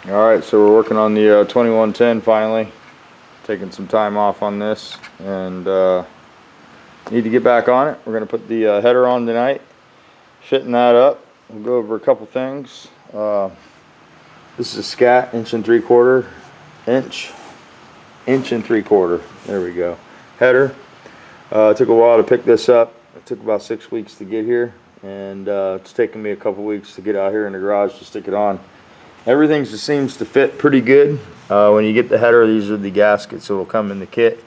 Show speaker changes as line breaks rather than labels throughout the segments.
Alright, so we're working on the 2110 finally. Taking some time off on this and need to get back on it. We're going to put the header on tonight. Fitting that up. We'll go over a couple things. This is a scat, inch and 3/4. Inch and 3/4. There we go. Header. It took a while to pick this up. It took about 6 weeks to get here, and it's taken me a couple weeks to get out here in the garage to stick it on. Everything just seems to fit pretty good. When you get the header, these are the gaskets that will come in the kit.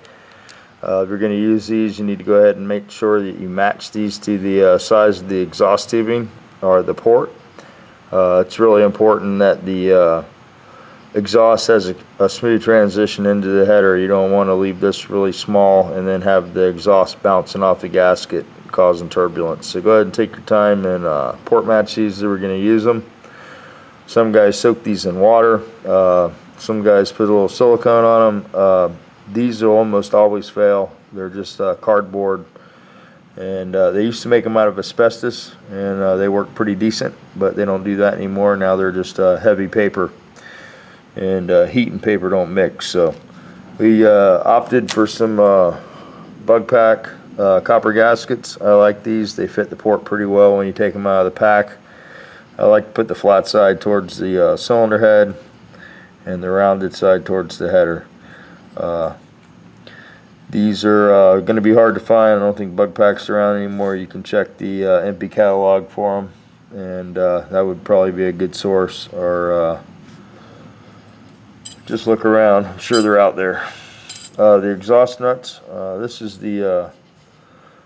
If you're going to use these, you need to go ahead and make sure that you match these to the size of the exhaust tubing or the port. It's really important that the exhaust has a smooth transition into the header. You don't want to leave this really small and then have the exhaust bouncing off the gasket causing turbulence. So go ahead and take your time and port match these if we're going to use them. Some guys soak these in water. Some guys put a little silicone on them. These will almost always fail. They're just cardboard, and they used to make them out of asbestos, and they work pretty decent, but they don't do that anymore. Now they're just heavy paper, and heat and paper don't mix. So we opted for some bug pack copper gaskets. I like these. They fit the port pretty well when you take them out of the pack. I like to put the flat side towards the cylinder head and the rounded side towards the header. These are going to be hard to find. I don't think bug packs are around anymore. You can check the MP catalog for them, and that would probably be a good source, or just look around. I'm sure they're out there. The exhaust nuts. This is the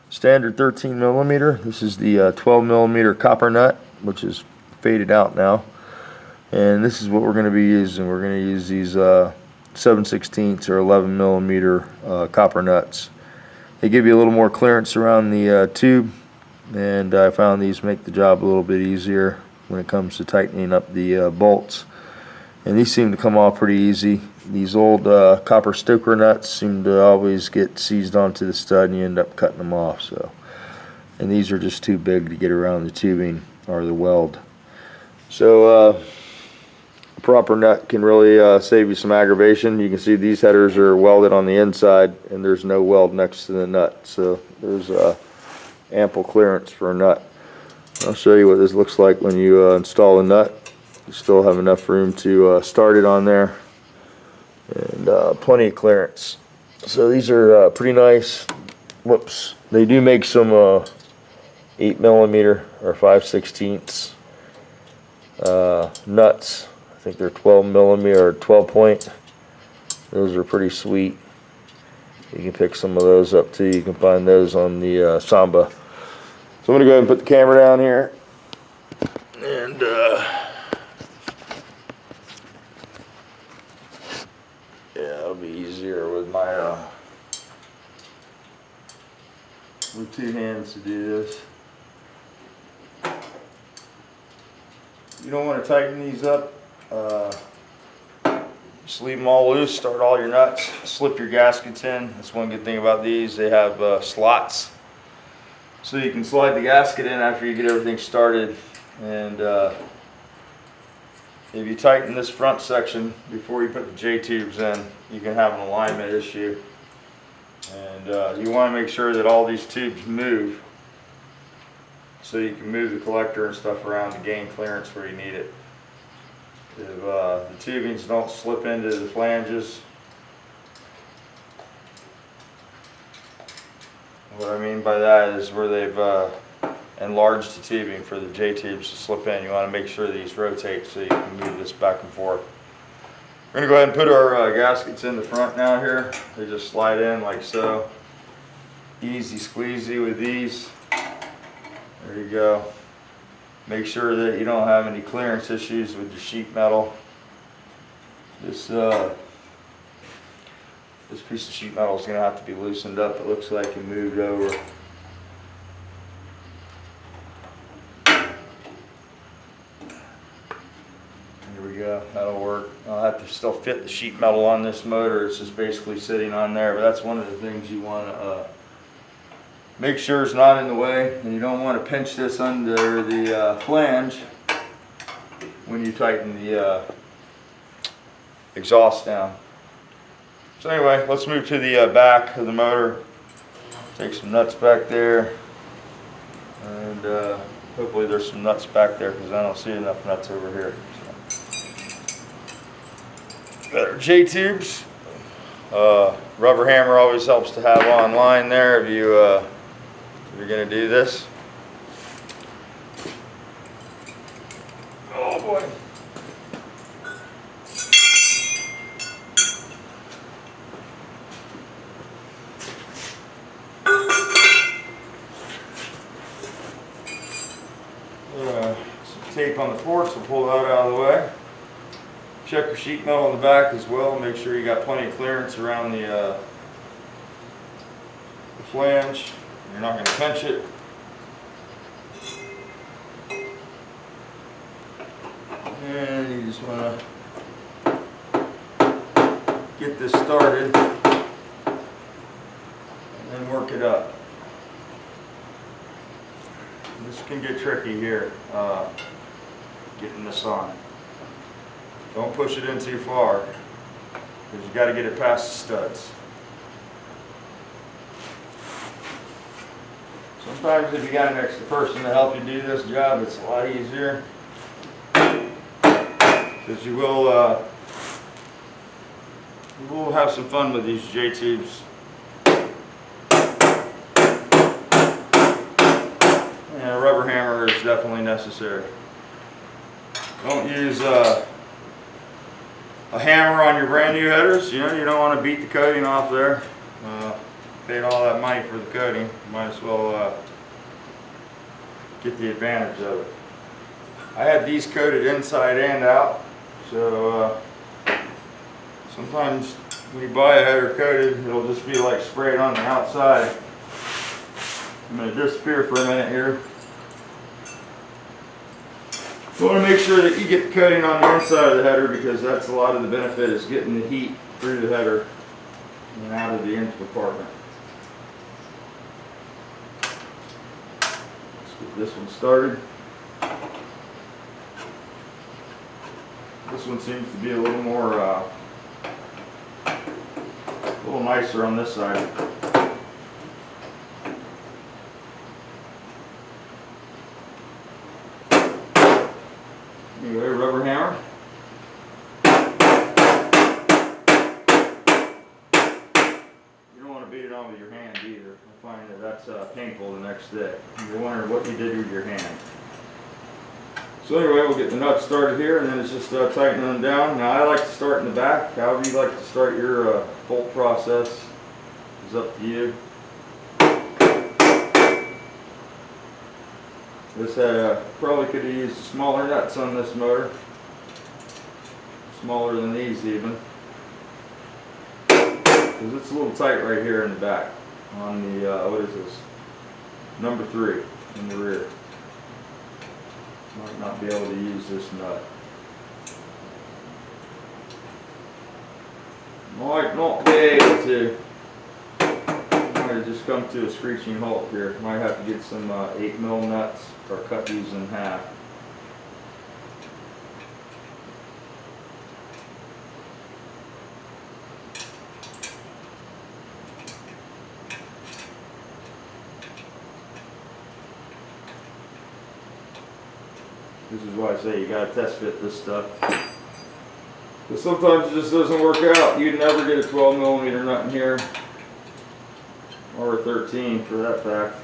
standard 13 millimeter. This is the 12 millimeter copper nut, which is faded out now, and this is what we're going to be using. We're going to use these 7/16 or 11 millimeter copper nuts. They give you a little more clearance around the tube, and I found these make the job a little bit easier when it comes to tightening up the bolts, and these seem to come off pretty easy. These old copper stoker nuts seem to always get seized onto the stud and you end up cutting them off. So, and these are just too big to get around the tubing or the weld. So a proper nut can really save you some aggravation. You can see these headers are welded on the inside, and there's no weld next to the nut, so there's ample clearance for a nut. I'll show you what this looks like when you install a nut. You still have enough room to start it on there, and plenty of clearance. So these are pretty nice. Whoops, they do make some 8 millimeter or 5/16 nuts. I think they're 12 millimeter or 12 point. Those are pretty sweet. You can pick some of those up too. You can find those on the Samba. So I'm going to go ahead and put the camera down here, and yeah, it'll be easier with my with two hands to do this. You don't want to tighten these up. Just leave them all loose, start all your nuts, slip your gaskets in. That's one good thing about these. They have slots, so you can slide the gasket in after you get everything started. And if you tighten this front section before you put the J-tubes in, you can have an alignment issue. And you want to make sure that all these tubes move, so you can move the collector and stuff around to gain clearance where you need it. If the tubings don't slip into the flanges, what I mean by that is where they've enlarged the tubing for the J-tubes to slip in. You want to make sure these rotate so you can move this back and forth. We're going to go ahead and put our gaskets in the front now here. They just slide in like so. Easy squeezy with these. There you go. Make sure that you don't have any clearance issues with the sheet metal. This piece of sheet metal is going to have to be loosened up. It looks like it moved over. Here we go. That'll work. I'll have to still fit the sheet metal on this motor. It's just basically sitting on there, but that's one of the things you want to make sure it's not in the way, and you don't want to pinch this under the flange when you tighten the exhaust down. So anyway, let's move to the back of the motor. Take some nuts back there, and hopefully there's some nuts back there because I don't see enough nuts over here. So. Got our J-tubes. Rubber hammer always helps to have online there if you're going to do this. Oh boy. Some tape on the ports, we'll pull that out of the way. Check your sheet metal on the back as well. Make sure you got plenty of clearance around the flange. You're not going to pinch it. And you just want to get this started and then work it up. This can get tricky here, getting this on. Don't push it in too far, because you got to get it past the studs. Sometimes if you got an extra person to help you do this job, it's a lot easier, because you will have some fun with these J-tubes. And a rubber hammer is definitely necessary. Don't use a hammer on your brand new headers. You know, you don't want to beat the coating off there. Paid all that money for the coating. You might as well get the advantage of it. I had these coated inside and out, so sometimes when you buy a header coated, it'll just be like sprayed on the outside. I'm going to disappear for a minute here. You want to make sure that you get the coating on the inside of the header, because that's a lot of the benefit, is getting the heat through the header and out of the engine compartment. Let's get this one started. This one seems to be a little more, a little nicer on this side. Anyway, rubber hammer. You don't want to beat it on with your hand either. I find that that's painful the next day. You're wondering what you did with your hand. So anyway, we'll get the nuts started here, and then it's just tightening them down. Now I like to start in the back. However you like to start your bolt process is up to you. This probably could have used smaller nuts on this motor, smaller than these even, because it's a little tight right here in the back on the, what is this, number 3 in the rear. Might not be able to use this nut. Might not be able to. Might have just come to a screeching halt here. Might have to get some 8mm nuts or cut these in half. This is why I say you gotta test fit this stuff. Because sometimes it just doesn't work out. You'd never get a 12mm nut in here, or a 13 for that fact.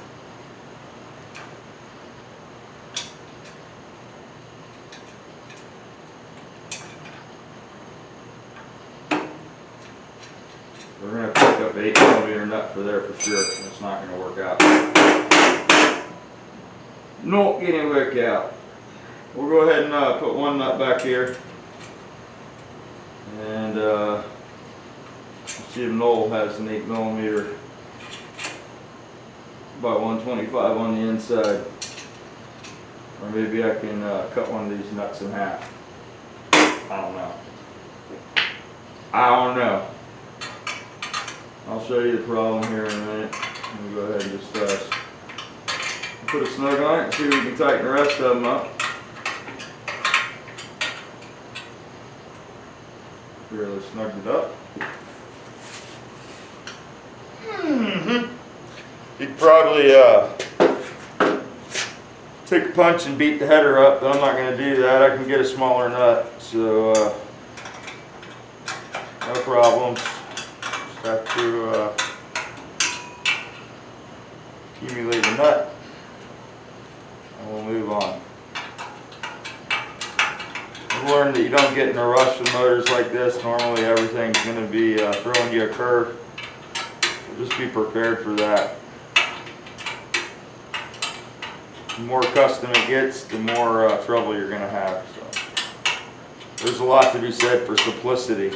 We're gonna have to pick up an 8mm nut for there for sure. It's not gonna work out. Not gonna work out. We'll go ahead and put one nut back here, and see if Noel has an 8mm by 125 on the inside, or maybe I can cut one of these nuts in half. I don't know. I don't know. I'll show you the problem here in a minute. We'll go ahead and just put a snug on it and see if we can tighten the rest of them up. Really snugged it up. You could probably take a punch and beat the header up, but I'm not going to do that. I can get a smaller nut, so no problems. Just have to accumulate the nut, and we'll move on. I've learned that you don't get in a rush with motors like this. Normally everything's going to be throwing you a curve. So just be prepared for that. The more custom it gets, the more trouble you're going to have. So there's a lot to be said for simplicity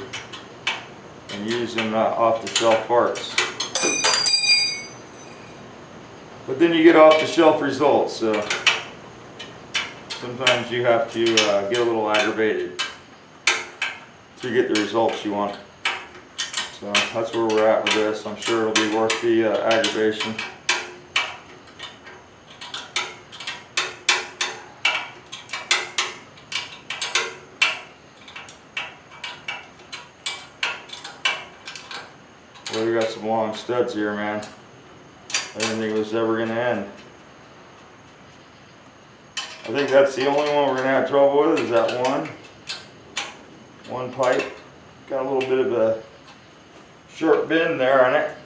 and using off-the-shelf parts. But then you get off-the-shelf results. So sometimes you have to get a little aggravated to get the results you want. So that's where we're at with this. I'm sure it'll be worth the aggravation. Well, we got some long studs here, man. I didn't think it was ever going to end. I think that's the only one we're going to have trouble with, is that one pipe. Got a little bit of a short bend there on it,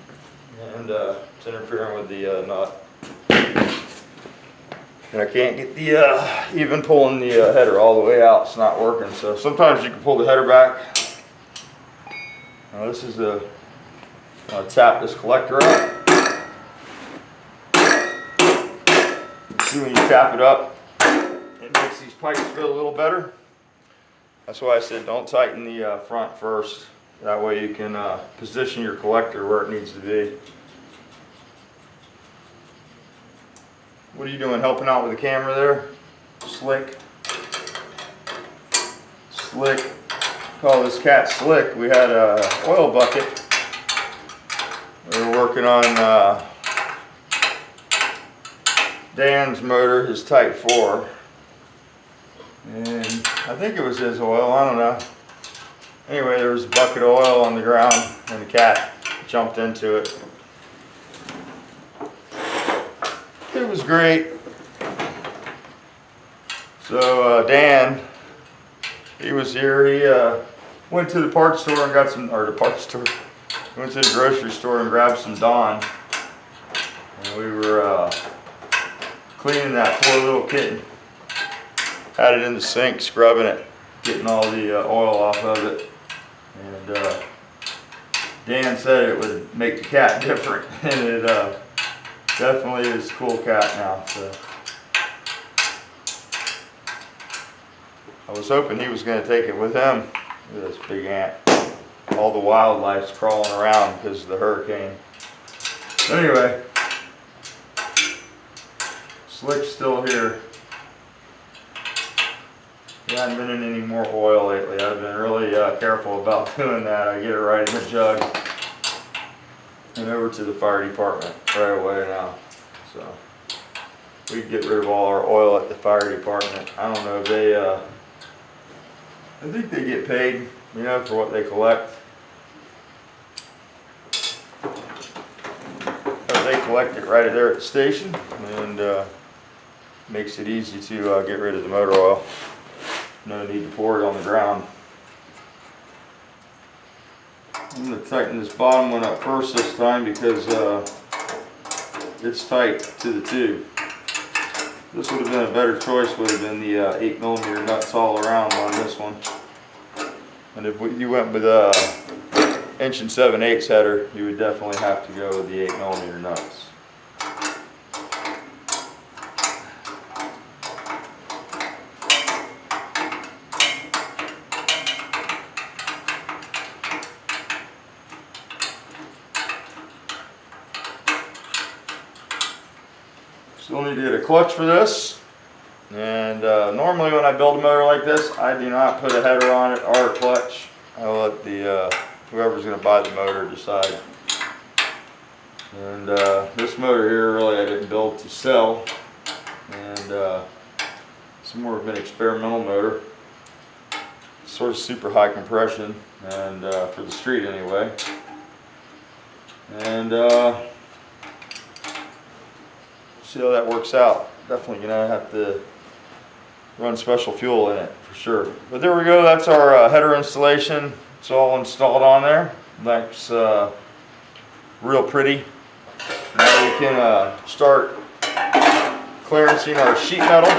and it's interfering with the nut. And I can't get the, even pulling the header all the way out, it's not working. So sometimes you can pull the header back. Now this is tap this collector up. See, when you tap it up, it makes these pipes feel a little better. That's why I said don't tighten the front first. That way you can position your collector where it needs to be. What are you doing, helping out with the camera there? Slick. Slick. Call this cat Slick. We had an oil bucket. We were working on Dan's motor, his Type 4. And I think it was his oil, I don't know. Anyway, there was a bucket of oil on the ground and the cat jumped into it. It was great. So Dan, he was here. He went to the parts store and got some, or the parts store, went to the grocery store and grabbed some Dawn. And we were cleaning that poor little kitten. Had it in the sink, scrubbing it, getting all the oil off of it. And Dan said it would make the cat different, and it definitely is a cool cat now. So I was hoping he was going to take it with him. Look at this big ant. All the wildlife's crawling around because of the hurricane. Anyway, Slick's still here. He hasn't been in any more oil lately. I've been really careful about doing that. I get it right in the jug and over to the fire department right away now. So we get rid of all our oil at the fire department. I don't know if they, I think they get paid, you know, for what they collect. But they collect it right there at the station, and makes it easy to get rid of the motor oil. No need to pour it on the ground. I'm going to tighten this bottom one up first this time because it's tight to the tube. This would have been a better choice, would have been the 8mm nuts all around on this one. And if you went with a 1 7/8" header, you would definitely have to go with the 8mm nuts. Still need to get a clutch for this, and normally when I build a motor like this, I do not put a header on it or a clutch. I'll let the whoever's going to buy the motor decide. And this motor here, really I didn't build to sell, and it's more of an experimental motor. It's source super high compression, and for the street anyway. And see how that works out. Definitely gonna have to run special fuel in it for sure. But there we go. That's our header installation. It's all installed on there. That's real pretty. Now we can start clearancing our sheet metal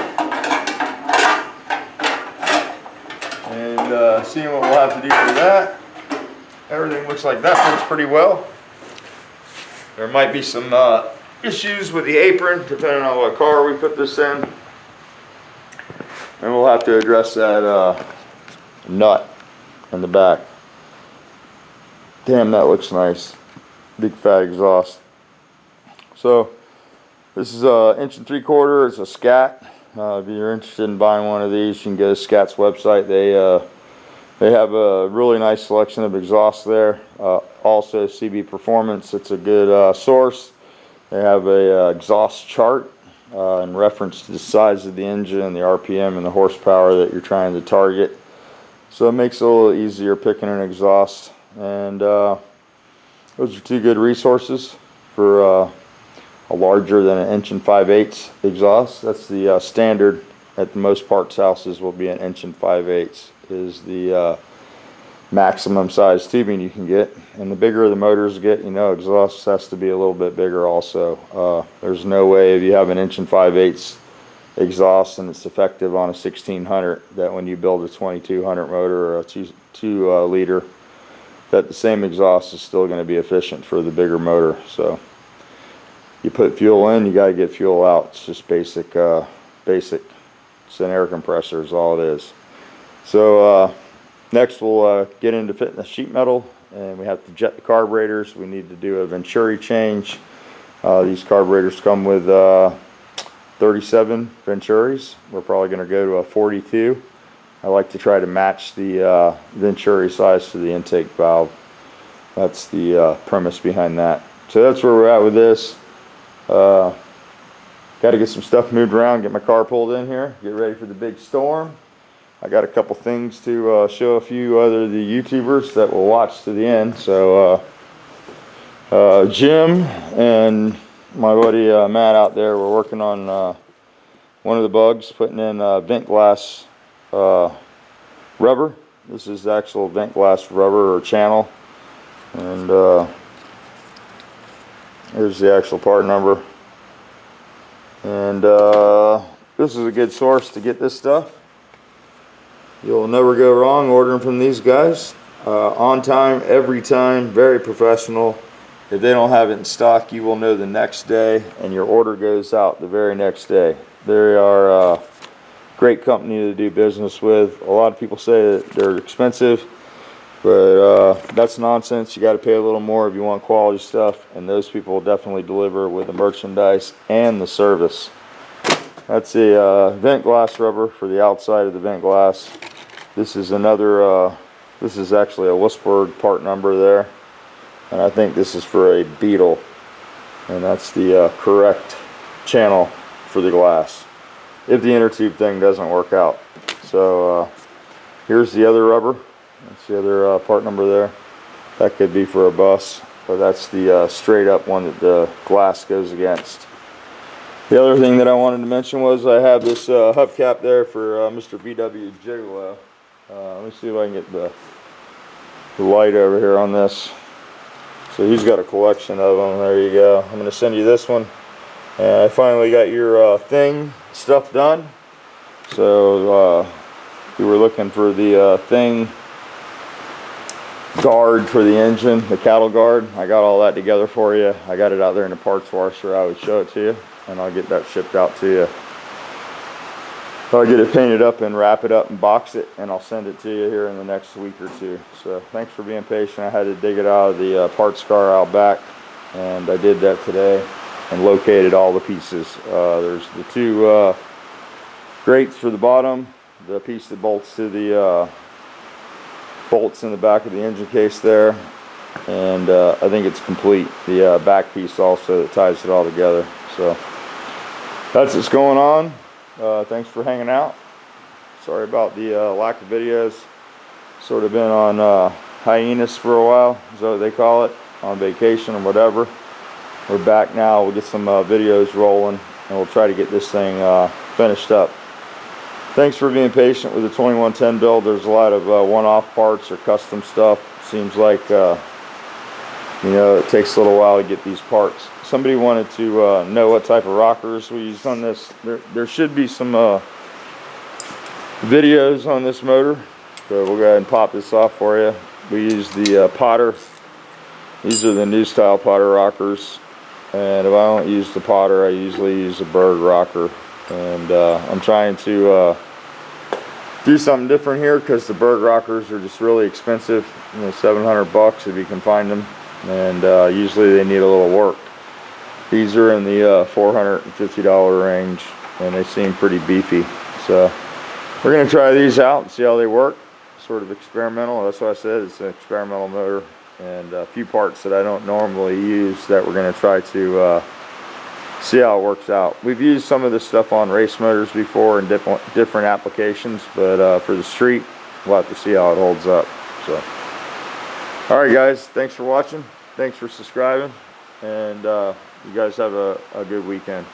and seeing what we'll have to do for that. Everything looks like that fits pretty well. There might be some issues with the apron depending on what car we put this in, and we'll have to address that nut in the back. Damn, that looks nice. Big fat exhaust. So this is a 1 3/4. It's a Scat. If you're interested in buying one of these, you can go to Scat's website. They have a really nice selection of exhausts there. Also CB Performance, it's a good source. They have a exhaust chart in reference to the size of the engine, the RPM, and the horsepower that you're trying to target. So it makes it a little easier picking an exhaust. And those are two good resources for a larger than 1 5/8" exhaust. That's the standard at the most parts houses. Will be an 1 5/8" is the maximum size tubing you can get. And the bigger the motors get, you know, exhaust has to be a little bit bigger also. There's no way if you have an 1 5/8" exhaust and it's effective on a 1600 that when you build a 2200 motor or a 2 liter, that the same exhaust is still going to be efficient for the bigger motor. So you put fuel in, you got to get fuel out. It's just basic. It's an air compressor is all it is. So next we'll get into fitting the sheet metal, and we have to jet the carburetors. We need to do a venturi change. These carburetors come with 37 venturis. We're probably going to go to a 42. I like to try to match the venturi size to the intake valve. That's the premise behind that. So that's where we're at with this. Got to get some stuff moved around, get my car pulled in here, get ready for the big storm. I got a couple things to show a few other of the YouTubers that will watch to the end. So Jim and my buddy Matt out there, we're working on one of the bugs, putting in vent glass rubber. This is the actual vent glass rubber or channel, and here's the actual part number. And this is a good source to get this stuff. You'll never go wrong ordering from these guys. On time, every time, very professional. If they don't have it in stock, you will know the next day, and your order goes out the very next day. They are a great company to do business with. A lot of people say that they're expensive, but that's nonsense. You got to pay a little more if you want quality stuff, and those people will definitely deliver with the merchandise and the service. That's a vent glass rubber for the outside of the vent glass. This is another, this is actually a Whispered part number there, and I think this is for a Beetle, and that's the correct channel for the glass if the inner tube thing doesn't work out. So here's the other rubber. That's the other part number there. That could be for a bus, but that's the straight up one that the glass goes against. The other thing that I wanted to mention was I have this hubcap there for Mr. VW Gigolo. Let me see if I can get the light over here on this. So he's got a collection of them. There you go. I'm going to send you this one. And I finally got your thing stuff done. So we were looking for the thing guard for the engine, the cattle guard. I got all that together for you. I got it out there in the parts washer. I would show it to you, and I'll get that shipped out to you. I'll get it painted up and wrap it up and box it, and I'll send it to you here in the next week or two. So thanks for being patient. I had to dig it out of the parts car out back, and I did that today and located all the pieces. There's the two grates for the bottom, the piece that bolts to the bolts in the back of the engine case there, and I think it's complete. The back piece also that ties it all together. So that's what's going on. Thanks for hanging out. Sorry about the lack of videos. Sort of been on hiatus for a while, is what they call it, on vacation or whatever. We're back now. We'll get some videos rolling, and we'll try to get this thing finished up. Thanks for being patient with the 2110 build. There's a lot of one-off parts or custom stuff. Seems like you know, it takes a little while to get these parts. Somebody wanted to know what type of rockers we used on this. There should be some videos on this motor, so we'll go ahead and pop this off for you. We use the Potter. These are the new style Potter rockers, and if I don't use the Potter, I usually use a Berg rocker. And I'm trying to do something different here because the Berg rockers are just really expensive. You know, $700 if you can find them, and usually they need a little work. These are in the $450 range, and they seem pretty beefy. So we're going to try these out and see how they work. Sort of experimental. That's what I said. It's an experimental motor, and a few parts that I don't normally use that we're going to try to see how it works out. We've used some of this stuff on race motors before in different applications, but for the street, we'll have to see how it holds up. So, all right, guys. Thanks for watching. Thanks for subscribing, and you guys have a good weekend.